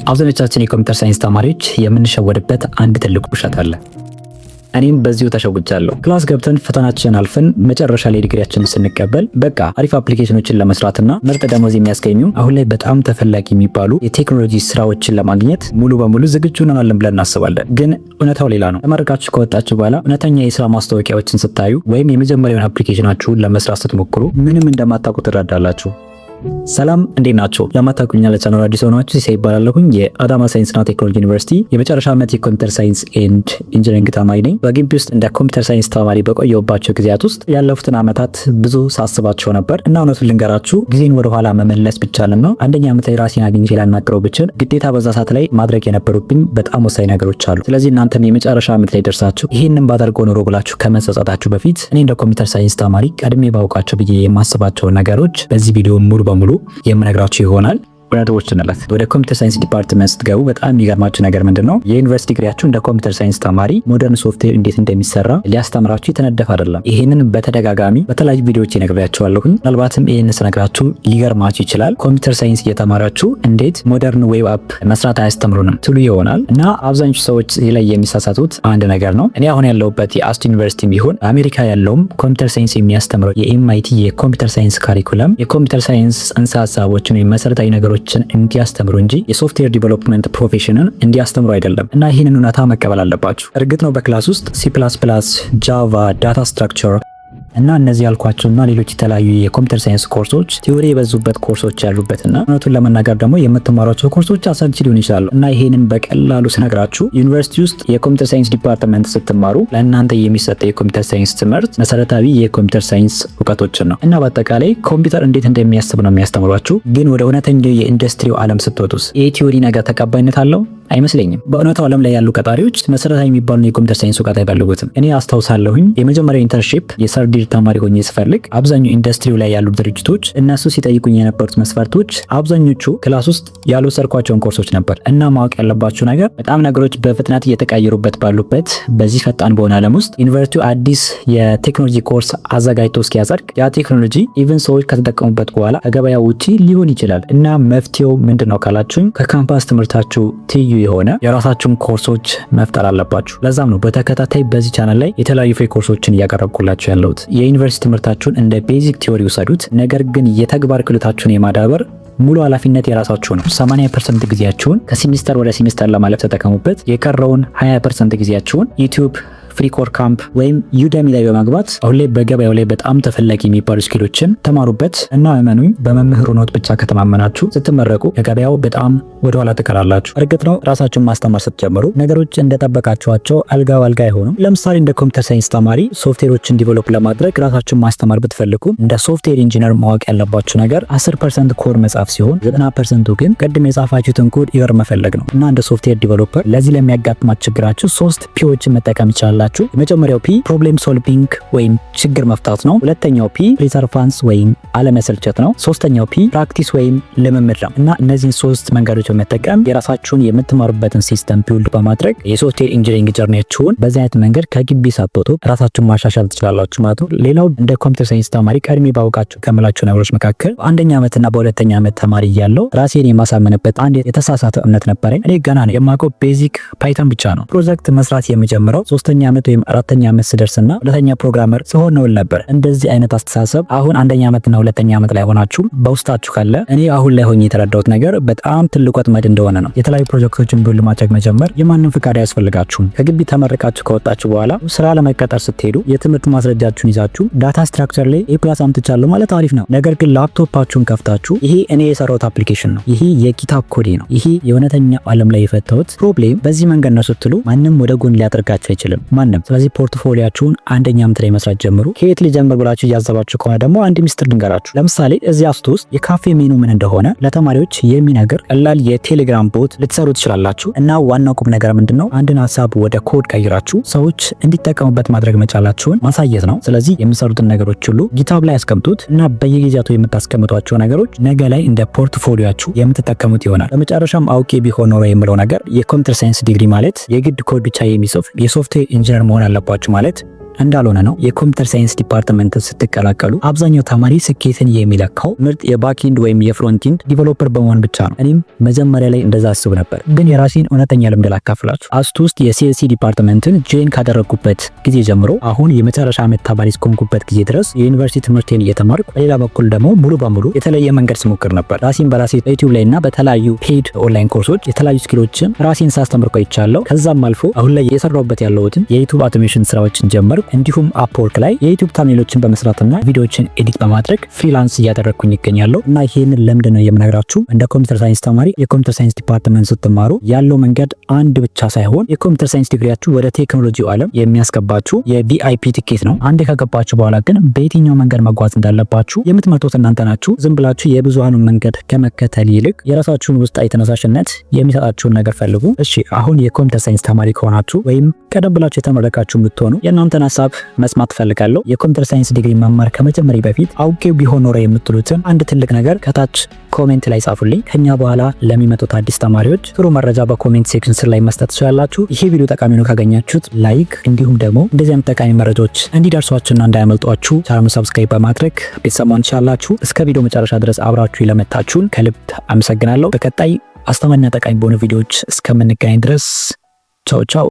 አብዛኞቻችን የኮምፒውተር ሳይንስ ተማሪዎች የምንሸወድበት አንድ ትልቁ ውሸት አለ። እኔም በዚሁ ተሸውጃለሁ። ክላስ ገብተን ፈተናችንን አልፈን መጨረሻ ላይ ዲግሪያችንን ስንቀበል በቃ አሪፍ አፕሊኬሽኖችን ለመስራትና ምርጥ ደሞዝ የሚያስገኙ አሁን ላይ በጣም ተፈላጊ የሚባሉ የቴክኖሎጂ ስራዎችን ለማግኘት ሙሉ በሙሉ ዝግጁ ነን ብለን እናስባለን። ግን እውነታው ሌላ ነው። ተመረቃችሁ ከወጣችሁ በኋላ እውነተኛ የስራ ማስታወቂያዎችን ስታዩ ወይም የመጀመሪያውን አፕሊኬሽናችሁን ለመስራት ስትሞክሩ ምንም እንደማታውቁ ትረዳላችሁ። ሰላም እንዴት ናችሁ? ለማታውቁኝ ለቻናሉ አዲስ ሆናችሁ ሲሳይ ይባላለሁኝ። የአዳማ ሳይንስና ቴክኖሎጂ ዩኒቨርሲቲ የመጨረሻ ዓመት የኮምፒውተር ሳይንስ ኤንድ ኢንጂነሪንግ ተማሪ ነኝ። በግቢ ውስጥ እንደ ኮምፒውተር ሳይንስ ተማሪ በቆየሁባቸው ጊዜያት ውስጥ ያለፉትን ዓመታት ብዙ ሳስባቸው ነበር እና እውነቱን ልንገራችሁ ጊዜን ወደኋላ መመለስ ብቻልና አንደኛ ዓመት ላይ ራሴን አግኝቼ ላናግረው ብችል ግዴታ በዛ ሰዓት ላይ ማድረግ የነበሩብኝ በጣም ወሳኝ ነገሮች አሉ። ስለዚህ እናንተም የመጨረሻ ዓመት ላይ ደርሳችሁ ይሄንን ባደርገው ኖሮ ብላችሁ ከመጸጸታችሁ በፊት እኔ እንደ ኮምፒውተር ሳይንስ ተማሪ ቀድሜ ባውቃቸው ብዬ የማስባቸው ነገሮች በዚህ ቪዲዮ ሙሉ በሙሉ የምነግራችሁ ይሆናል። ወራዶች ነለት ወደ ኮምፒውተር ሳይንስ ዲፓርትመንት ስትገቡ በጣም የሚገርማችሁ ነገር ምንድነው? የዩኒቨርሲቲ ዲግሪያችሁ እንደ ኮምፒውተር ሳይንስ ተማሪ ሞደርን ሶፍትዌር እንዴት እንደሚሰራ ሊያስተምራችሁ የተነደፈ አይደለም። ይሄንን በተደጋጋሚ በተለያዩ ቪዲዮዎች እነግራችኋለሁ። ምናልባትም ይሄንን ስነግራችሁ ሊገርማችሁ ይችላል። ኮምፒውተር ሳይንስ እየተማራችሁ እንዴት ሞደርን ዌብ አፕ መስራት አያስተምሩንም ትሉ ይሆናል እና አብዛኞቹ ሰዎች ላይ የሚሳሳቱት አንድ ነገር ነው። እኔ አሁን ያለሁበት የአስት ዩኒቨርሲቲ ቢሆን አሜሪካ ያለውም ኮምፒውተር ሳይንስ የሚያስተምረው የኤምአይቲ የኮምፒውተር ሳይንስ ካሪኩለም የኮምፒውተር ሳይንስ ጽንሰ ሀሳቦችን መሰረታዊ ነገሮች እንዲያስተምሩ እንጂ የሶፍትዌር ዲቨሎፕመንት ፕሮፌሽንን እንዲያስተምሩ አይደለም እና ይህንን እውነታ መቀበል አለባችሁ። እርግጥ ነው በክላስ ውስጥ C++፣ ጃቫ፣ ዳታ ስትራክቸር እና እነዚህ ያልኳቸውና ሌሎች የተለያዩ የኮምፒውተር ሳይንስ ኮርሶች ቲዮሪ የበዙበት ኮርሶች ያሉበትና እውነቱን ለመናገር ደግሞ የምትማሯቸው ኮርሶች አሰልቺ ሊሆኑ ይችላሉ እና ይሄንን በቀላሉ ስነግራችሁ ዩኒቨርሲቲ ውስጥ የኮምፒውተር ሳይንስ ዲፓርትመንት ስትማሩ ለእናንተ የሚሰጠው የኮምፒውተር ሳይንስ ትምህርት መሰረታዊ የኮምፒውተር ሳይንስ እውቀቶችን ነው እና በአጠቃላይ ኮምፒውተር እንዴት እንደሚያስብ ነው የሚያስተምሯችሁ። ግን ወደ እውነተኛው የኢንዱስትሪው ዓለም ስትወጡስ ይሄ ቲዮሪ ነገር ተቀባይነት አለው? አይመስለኝም። በእውነታው ዓለም ላይ ያሉ ቀጣሪዎች መሰረታዊ የሚባሉ የኮምፒውተር ሳይንስ እውቀት አይፈልጉትም። እኔ አስታውሳለሁኝ የመጀመሪያ ኢንተርንሺፕ የሰርድ ይር ተማሪ ሆኜ ስፈልግ አብዛኛው ኢንዱስትሪው ላይ ያሉ ድርጅቶች እነሱ ሲጠይቁኝ የነበሩት መስፈርቶች አብዛኞቹ ክላስ ውስጥ ያልወሰድኳቸውን ኮርሶች ነበር እና ማወቅ ያለባችሁ ነገር በጣም ነገሮች በፍጥነት እየተቀየሩበት ባሉበት በዚህ ፈጣን በሆነ ዓለም ውስጥ ዩኒቨርሲቲው አዲስ የቴክኖሎጂ ኮርስ አዘጋጅቶ እስኪያጸድቅ ያ ቴክኖሎጂ ኢቭን ሰዎች ከተጠቀሙበት በኋላ ከገበያ ውጪ ሊሆን ይችላል እና መፍትሄው ምንድነው ካላችሁኝ ከካምፓስ ትምህርታችሁ ትይዩ የሆነ የራሳችሁን ኮርሶች መፍጠር አለባችሁ። ለዛም ነው በተከታታይ በዚህ ቻናል ላይ የተለያዩ ፍሪ ኮርሶችን እያቀረብኩላችሁ ያለሁት። የዩኒቨርሲቲ ትምህርታችሁን እንደ ቤዚክ ቲዮሪ ውሰዱት፣ ነገር ግን የተግባር ክህሎታችሁን የማዳበር ሙሉ ኃላፊነት የራሳችሁ ነው። 80% ጊዜያችሁን ከሴሚስተር ወደ ሴሚስተር ለማለፍ ተጠቀሙበት። የቀረውን 20% ጊዜያችሁን ዩቲዩብ ፍሪ ኮር ካምፕ ወይም ዩደሚ ላይ በመግባት አሁን ላይ በገበያው ላይ በጣም ተፈላጊ የሚባሉ ስኪሎችን ተማሩበት እና እመኑኝ በመምህሩ ኖት ብቻ ከተማመናችሁ ስትመረቁ ከገበያው በጣም ወደኋላ ትቀራላችሁ። እርግጥ ነው ራሳችሁን ማስተማር ስትጀምሩ ነገሮች እንደጠበቃችኋቸው አልጋ ባልጋ አይሆኑም። ለምሳሌ እንደ ኮምፒውተር ሳይንስ ተማሪ ሶፍትዌሮችን ዲቨሎፕ ለማድረግ ራሳችሁን ማስተማር ብትፈልጉ እንደ ሶፍትዌር ኢንጂነር ማወቅ ያለባችሁ ነገር 10% ኮድ መጻፍ ሲሆን 90% ግን ቅድም የጻፋችሁትን ኮድ ኢረር መፈለግ ነው እና እንደ ሶፍትዌር ዲቨሎፐር ለዚህ ለሚያጋጥማችሁ ችግራችሁ 3 ፒዎችን መጠቀም ይችላል። የመጀመሪያው ፒ ፕሮብሌም ሶልቪንግ ወይም ችግር መፍታት ነው። ሁለተኛው ፒ ሪሰርቫንስ ወይም አለመሰልቸት ነው። ሶስተኛው ፒ ፕራክቲስ ወይም ልምምድ ነው እና እነዚህን 3 መንገዶች በመጠቀም የራሳችሁን የምትማሩበትን ሲስተም ቢልድ በማድረግ የሶፍትዌር ኢንጂነሪንግ ጀርኒያችሁን በዚህ አይነት መንገድ ከግቢ ሳትወጡ ራሳችሁን ማሻሻል ትችላላችሁ ማለት ነው። ሌላው እንደ ኮምፒውተር ሳይንስ ተማሪ ቀድሜ ባውቃችሁ ከምላችሁ ነገሮች መካከል በአንደኛ ዓመትና በሁለተኛ ዓመት ተማሪ እያለሁ ራሴን የማሳመንበት አንድ የተሳሳተ እምነት ነበረኝ። እኔ ገና ነው የማውቀው ቤዚክ ፓይተን ብቻ ነው። ፕሮጀክት መስራት የሚጀምረው 3ኛ ዓመት ወይም 4ኛ ዓመት ስደርስና ሁለተኛ ፕሮግራመር ስሆን ነው ነበር። እንደዚህ አይነት አስተሳሰብ አሁን 1ኛ ዓመትና 2ኛ ዓመት ላይ ሆናችሁ በውስጣችሁ ካለ እኔ አሁን ላይ ሆኜ የተረዳሁት ነገር በጣም ትልቅ ወጥመድ እንደሆነ ነው። የተለያዩ ፕሮጀክቶችን ቢልድ ማድረግ መጀመር የማንም ፍቃድ አያስፈልጋችሁም። ከግቢ ተመረቃችሁ ከወጣችሁ በኋላ ስራ ለመቀጠር ስትሄዱ የትምህርት ማስረጃችሁን ይዛችሁ ዳታ ስትራክቸር ላይ A+ አምጥቻለሁ ማለት አሪፍ ነው። ነገር ግን ላፕቶፓችሁን ከፍታችሁ ይሄ እኔ የሰራሁት አፕሊኬሽን ነው፣ ይሄ የጊታብ ኮዴ ነው፣ ይሄ የእውነተኛ ዓለም ላይ የፈታሁት ፕሮብሌም በዚህ መንገድ ነው ስትሉ ማንም ወደ ጎን ሊያደርጋችሁ አይችልም። ስለዚህ ፖርትፎሊያችሁን አንደኛ ዓመት ላይ መስራት ጀምሩ። ከየት ሊጀምር ብላችሁ እያዘባችሁ ከሆነ ደግሞ አንድ ሚስጥር ልንገራችሁ። ለምሳሌ እዚህ አስቱ ውስጥ የካፌ ሜኑ ምን እንደሆነ ለተማሪዎች የሚነግር ቀላል የቴሌግራም ቦት ልትሰሩ ትችላላችሁ እና ዋናው ቁም ነገር ምንድነው? አንድን ሀሳብ ወደ ኮድ ቀይራችሁ ሰዎች እንዲጠቀሙበት ማድረግ መቻላችሁን ማሳየት ነው። ስለዚህ የምትሰሩትን ነገሮች ሁሉ ጊታብ ላይ አስቀምጡት እና በየጊዜያቱ የምታስቀምጧቸው ነገሮች ነገ ላይ እንደ ፖርትፎሊያችሁ የምትጠቀሙት ይሆናል። በመጨረሻም አውቄ ቢሆን ኖሮ የምለው ነገር የኮምፒውተር ሳይንስ ዲግሪ ማለት የግድ ኮድ ብቻ የሚጽፍ የሶፍትዌር ኢንጂነር መሆን አለባችሁ ማለት እንዳልሆነ ነው። የኮምፒውተር ሳይንስ ዲፓርትመንት ስትቀላቀሉ አብዛኛው ተማሪ ስኬትን የሚለካው ምርጥ የባክኤንድ ወይም የፍሮንቲንድ ዲቨሎፐር በመሆን ብቻ ነው። እኔም መጀመሪያ ላይ እንደዛ አስብ ነበር፣ ግን የራሴን እውነተኛ ልምድ ላካፍላችሁ። አስቱ ውስጥ የሲኤስሲ ዲፓርትመንትን ጆይን ካደረግኩበት ጊዜ ጀምሮ አሁን የመጨረሻ ዓመት ተማሪ እስከሆንኩበት ጊዜ ድረስ የዩኒቨርሲቲ ትምህርቴን እየተማርኩ፣ በሌላ በኩል ደግሞ ሙሉ በሙሉ የተለየ መንገድ ስሞክር ነበር። ራሴን በራሴ በዩቲዩብ ላይ እና በተለያዩ ፔድ ኦንላይን ኮርሶች የተለያዩ ስኪሎችን ራሴን ሳስተምር ቆይቻለሁ። ከዛም አልፎ አሁን ላይ እየሰራሁበት ያለሁትን የዩቲዩብ አውቶሜሽን ስራዎችን ጀመርኩ። እንዲሁም አፕወርክ ላይ የዩቲዩብ ታምኔሎችን በመስራትና ቪዲዮዎችን ኤዲት በማድረግ ፍሪላንስ እያደረግኩኝ ይገኛለሁ። እና ይሄንን ለምንድ ነው የምነግራችሁ? እንደ ኮምፒውተር ሳይንስ ተማሪ የኮምፒውተር ሳይንስ ዲፓርትመንት ስትማሩ ያለው መንገድ አንድ ብቻ ሳይሆን የኮምፒውተር ሳይንስ ዲግሪያችሁ ወደ ቴክኖሎጂው ዓለም የሚያስገባችሁ የቪአይፒ ትኬት ነው። አንዴ ከገባችሁ በኋላ ግን በየትኛው መንገድ መጓዝ እንዳለባችሁ የምትመርጡት እናንተ ናችሁ። ዝም ብላችሁ የብዙሃኑን መንገድ ከመከተል ይልቅ የራሳችሁን ውስጣዊ ተነሳሽነት የሚሰጣችሁን ነገር ፈልጉ። እሺ አሁን የኮምፒውተር ሳይንስ ተማሪ ከሆናችሁ ወይም ቀደም ብላችሁ የተመረቃችሁ ብትሆኑ የእናንተን ሀሳብ መስማት ፈልጋለሁ። የኮምፒውተር ሳይንስ ዲግሪ መማር ከመጀመሪያ በፊት አውቄው ቢሆን ኖረ የምትሉትን አንድ ትልቅ ነገር ከታች ኮሜንት ላይ ጻፉልኝ። ከኛ በኋላ ለሚመጡት አዲስ ተማሪዎች ጥሩ መረጃ በኮሜንት ሴክሽን ስር ላይ መስጠት ትችላላችሁ። ይሄ ቪዲዮ ጠቃሚ ነው ካገኛችሁት ላይክ፣ እንዲሁም ደግሞ እንደዚህ አይነት ጠቃሚ መረጃዎች እንዲደርሷችሁና እንዳያመልጧችሁ ቻናሉን ሰብስክራይብ በማድረግ ቤተሰብ መሆን ትችላላችሁ። እስከ ቪዲዮ መጨረሻ ድረስ አብራችሁ ለመጣችሁን ከልብ አመሰግናለሁ። በቀጣይ አስተማሪና ጠቃሚ በሆኑ ቪዲዮዎች እስከምንገናኝ ድረስ ቻው ቻው።